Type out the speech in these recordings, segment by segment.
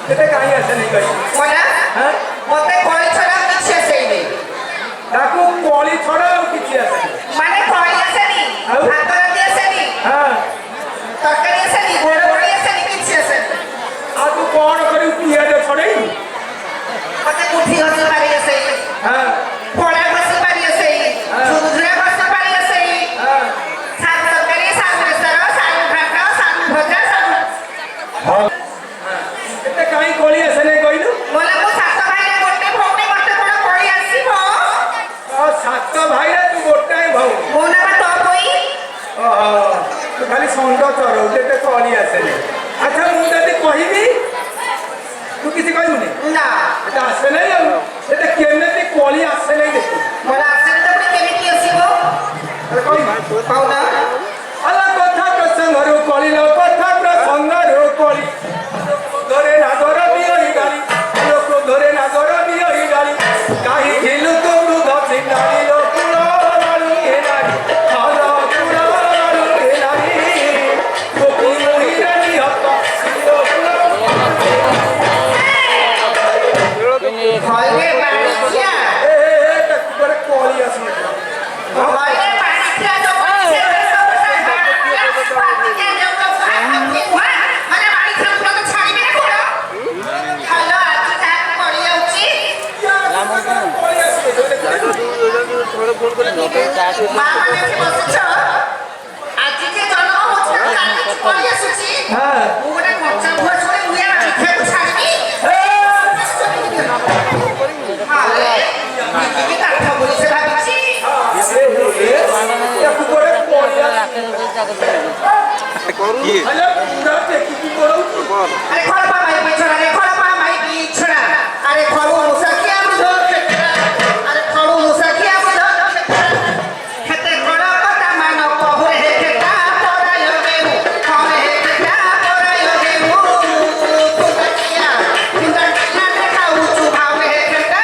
ସେଟା କାହିଁ ଆସେନି କହି ମନା ମତେ କଳି ଛଡା କିଛି ଆସେନି। ତାକୁ କଳି ଛଡା ଆଉ କିଛି ଆସେନି। ମାନେ କଳି ଆସେନି, ଭାତ ରାନ୍ଧି ଆସେନି, ତରକାରୀ ଆସେନି, ଗୋଡ ବଳି ଆସେନି, କିଛି ଆସେନି। ଆଉ ତୁ କଣ କରିବୁ ପିଆଜ ଛଡେଇ? ମତେ ମୁଠି ଘଷି ପାରି ଆସେଇ, ଫଳା ଘଷି ପାରି ଆସେଇ, ଝୁଝୁରା ଘଷି ପାରି ଆସେଇ, ଶାଗ ତରକାରୀ, ଶାଗ ବେସର, ଶାଗ ଘାଟ, ଶାଗ ଭଜା, ଶାଗ ଏତେ କାହିଁ କଳି ଆସେନି କହିଲୁ? ବୋଲେ ମୁଁ 7 ଭାଇରେ ଗୋଟେ ଭଉଣୀ, ମତେ କଣ କଳି ଆସିବ? 7 ଭାଇରେ ତୁ ଗୋଟାଏ ଭଉଣୀ। ମୋ ନାମ ତ ବୋଇ। ତୁ ଖାଲି ଷଣ୍ଢ ଚରଉ, ଏତେ କଳି ଆସେନି। ଆଚ୍ଛା ମୁଁ ଯଦି କହିବି ତୁ କିଛି କହିବୁନି? ନା এটা আসে নাই আর এটা কেমনে কলি আসে নাই দেখো বলা আসেন তো কেমিতি আসিব আরে কই পাওনা আলা কথা প্রসঙ্গর কলি লো কথা প্রসঙ্গর কলি ধরে না ধরে বিয়ই গালি লোক ধরে না ধরে বিয়ই গালি কাহি খিলু তো ধতি নারী লোক পুরাড়ু কে নারী খালা পুরাড়ু কে নারী কোকি মহিরানি হত হইলে বাড়িয়া এটা করে কলি আসে হইলে বাড়িয়া তো সে সব বাড়িয়া পাতিকে যাও তো মানে বাড়ি থাকো তো ছাড়িবে না কোন হ্যালো আজ যা পড়ি যাচ্ছি কলি আসে थोड़ा फोन করে মা মানে কি বসছ আজ যে জন্ম হচ্ছে কাল পড়ি আসুছি হ্যাঁ ମୁଁ ଗୋଟେ କଞ୍ଚା ଭୁଆ ଛୁରୀ ମୁୟା ଦେଖିବାକୁ ଛାଡ଼ିବି କି କାଠ ବୋଲି ସେ ଭାବିଛି ଆରେ ଖଳପା ମାଇ ପିଛଡ଼ା ରେ ଖଳପା ମାଇ ପିଛଡ଼ା ଆରେ ଖଳୁ ମୁସାଖିଆ ବୁଝ ଆରେ ଖଳୁ ମୁସାଖିଆ ବୁଝ খেতে খড় কথা মান কহরে হে খেতা পরায় দেবু খরে হে খেতা পরায় দেবু কুতাকিয়া কুতাকিয়া দেখাউছু ভাবে হে খেতা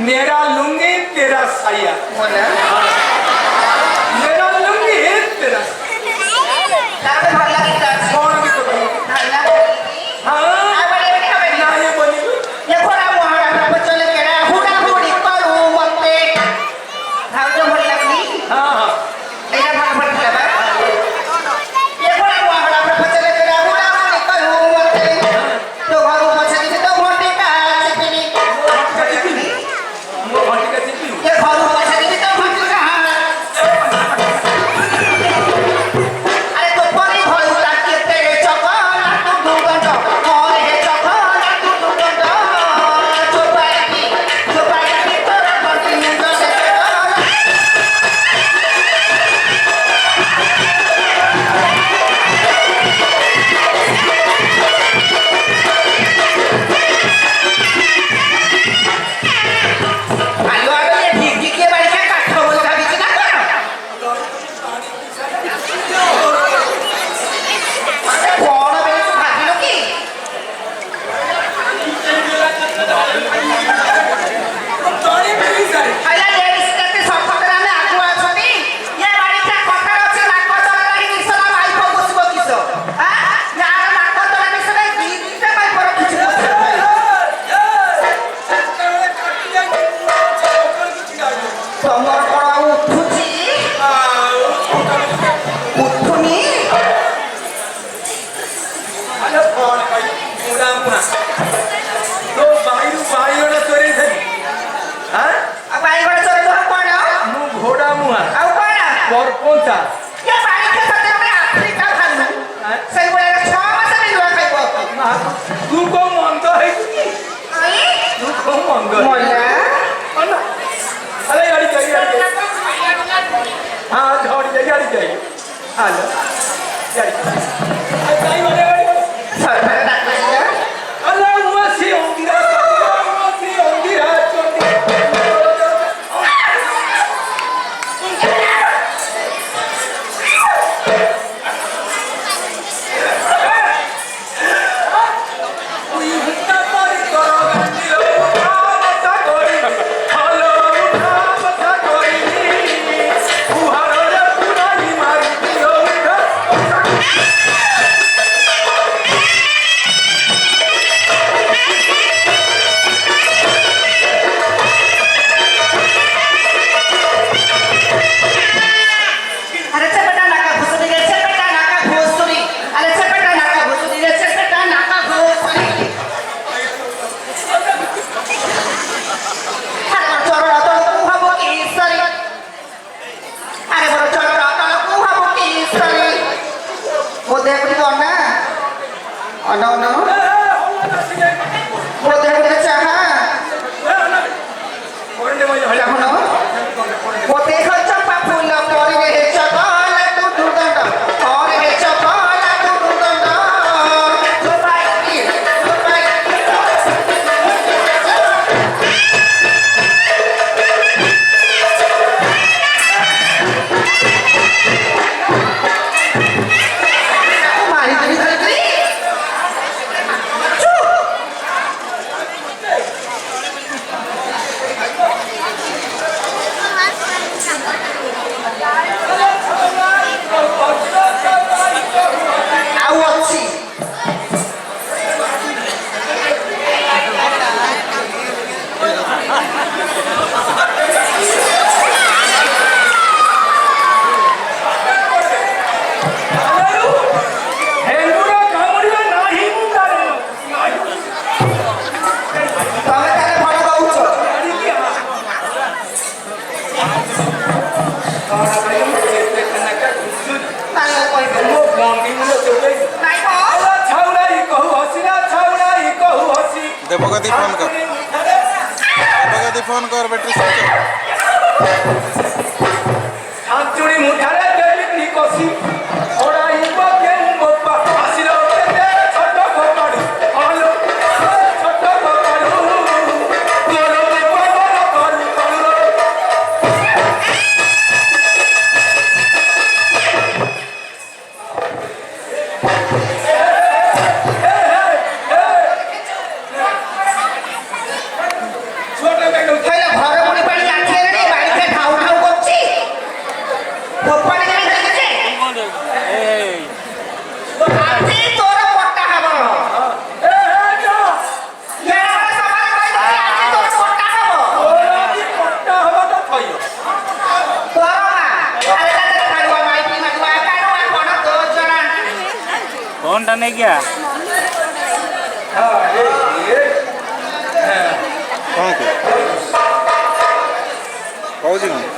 मेरा लुंगी तेरा साया मेरा लुंगी तेरा कौन भी तो ना ये बोली ये घर मुहा तो बाईगण चोरी थी हाँ ଆଉ ବାଇଗଣ ଚୋର ନୁହଁ କଣ? मु घोड़ा मुहा ଆଉ କଣ? और पोंचा ଏ ବାଡ଼ି କ୍ଷେତରେ ଆମେ ଆଫ୍ରିକା ଭାଲୁ। ସେଇଭଳିଆ 6 ମାସ ମିଳୁଆ ଖାଇବ। तू को मंद है ଆଇ? तू को मंद है ମଲା। अन्ना अरे यारी चाहिए हाँ झड़ जाइए हाल यारी आई वाले ସରକାର ଡାକୁଛି। अल्लाह मुसी ओंगिरा चोटी अरे चेपेटा नाका घुसुरी रे चेपेटा नाका घुसुरी। अरे चेपेटा नाका घुसुरी रे चेपेटा नाका घुसुरी। अरे बड़ चोर तळକୁ ହବ କି ସରି। अरे बड़ चोर तळକୁ ହବ କି ସରି। ମୋ ଦେହ ଟିକେ ଅନା ଅନା ଅନା ମୋ ଦେହ ଟିକେ ଚାହା ଚାହୁନ ମୋ ଦେହ ଚମ୍ପା ଫୁଲ ପରିବେ ଚକଲା ଟୁଟୁଦଣ୍ଡ ପରିବେ ଚକଲା ଟୁଟୁଦଣ୍ଡ ସୁପାଇ मारी देवी धरित्री ଆଉ ଅଛି हेंगुरा कामुड़िया नाही मुंडारे ତମେ ତାହେଲେ ଭଲ କହୁଛ। ତାହେଲେ କହିବେ ମୋ ବଣ୍ଡି ମୁଣ୍ଡ ଚୋଟଇ ନାଇଁ କହ ଛାଉରାଇ କହୁ ହସିଲା ଛାଉରାଇ କହୁ ହସି देवगति फोन कर देवगति फोन कर बैटरी स्विच आंचुड़ी मुठारे देवी कसी ओड़ाई बके बप्पा हसिलो केते छोट गोपाड़ू आलो छोट गोपाड़ू गोरो गोरो करू करू छोटे बेगम କହିଲେ ଘର ମୁଣି ପାଣି ଆଖିରେ ବାଡ଼ିରେ ଢାଉ ଢାଉ କରୁଛି ଭୋପାଳି ଯାଇ ଧରିଛି ଆଜି ତୋର ପଟା ହବ ए जा ଏହାର ସମାନ କହିଦେଲି ଆଜି ତୋର ପଟା ହବ ओरा की पट्टा हवा तो थइयो ତୋର ମା ଆରେ ତାର କାଢୁଆ ମାଇପି ମାଡୁଆ କାଢୁଆ କଣ ତୋ ଜଣା फोन टा नहीं क्या हां ए कौन को कौन